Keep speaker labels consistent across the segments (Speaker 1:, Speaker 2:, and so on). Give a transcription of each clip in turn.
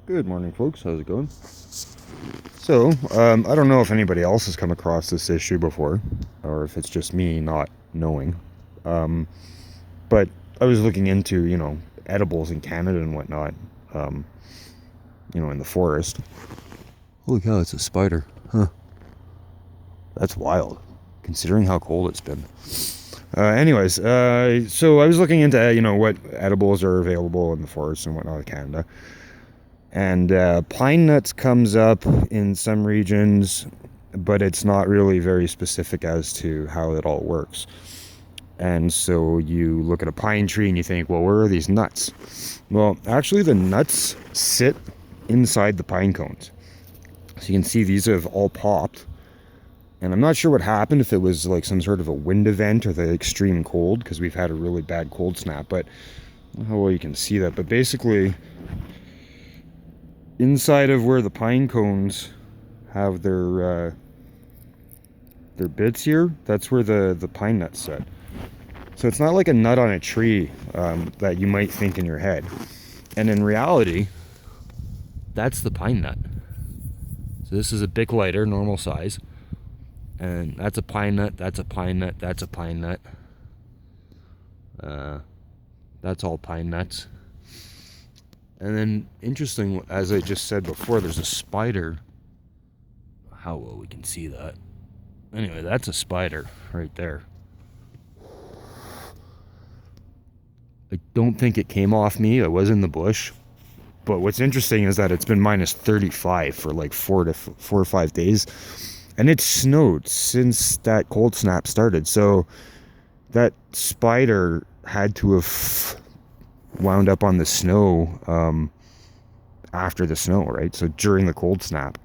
Speaker 1: Good morning, folks. How's it going? So, I don't know if anybody else has come across this issue before, or if it's just me not knowing. Um, but I was looking into, edibles in Canada and whatnot, um, in the forest. Holy cow, it's a spider. Huh. That's wild, considering how cold it's been. So I was looking into, what edibles are available in the forest and whatnot in Canada. And pine nuts comes up in some regions, but it's not really very specific as to how it all works. And so you look at a pine tree and you think, well, where are these nuts? Well, actually, the nuts sit inside the pine cones. So you can see these have all popped. And I'm not sure what happened, if it was like some sort of a wind event or the extreme cold, because we've had a really bad cold snap. But I don't know how well you can see that. But basically, inside of where the pine cones have their bits here, that's where the pine nuts sit. So it's not like a nut on a tree that you might think in your head. And in reality, that's the pine nut. So this is a Bic lighter, normal size. And that's a pine nut, that's a pine nut, that's a pine nut. That's all pine nuts. And then, interesting, as I just said before, there's a spider. How well we can see that. Anyway, that's a spider right there. I don't think it came off me. I was in the bush. But what's interesting is that it's been minus 35 for like 4 or 5 days. And it snowed since that cold snap started. So that spider had to have wound up on the snow after the snow, right? So during the cold snap.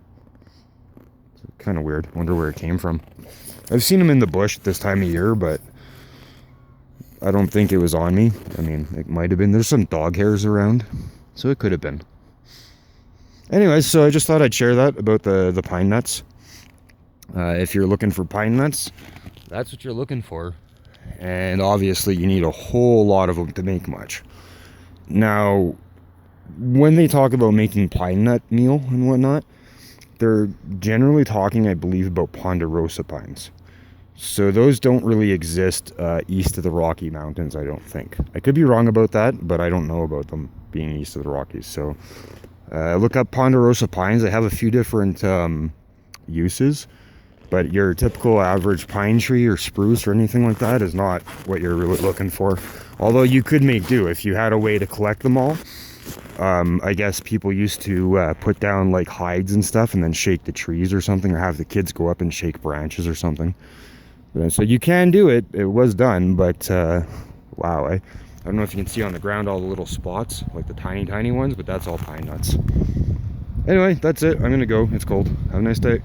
Speaker 1: Kind of weird. Wonder where it came from. I've seen them in the bush this time of year, but I don't think it was on me. I mean, it might have been. There's some dog hairs around, so it could have been. Anyways, so I just thought I'd share that about the pine nuts. If you're looking for pine nuts, that's what you're looking for. And obviously you need a whole lot of them to make much. Now, when they talk about making pine nut meal and whatnot, they're generally talking, I believe, about ponderosa pines. So those don't really exist east of the Rocky Mountains, I don't think. I could be wrong about that, but I don't know about them being east of the Rockies. So look up ponderosa pines. They have a few different uses. But your typical average pine tree or spruce or anything like that is not what you're really looking for. Although you could make do if you had a way to collect them all. I guess people used to put down like hides and stuff and then shake the trees or something, or have the kids go up and shake branches or something. So you can do it. It was done, but wow. I don't know if you can see on the ground all the little spots, like the tiny ones, but that's all pine nuts. Anyway, that's it. I'm gonna go. It's cold. Have a nice day.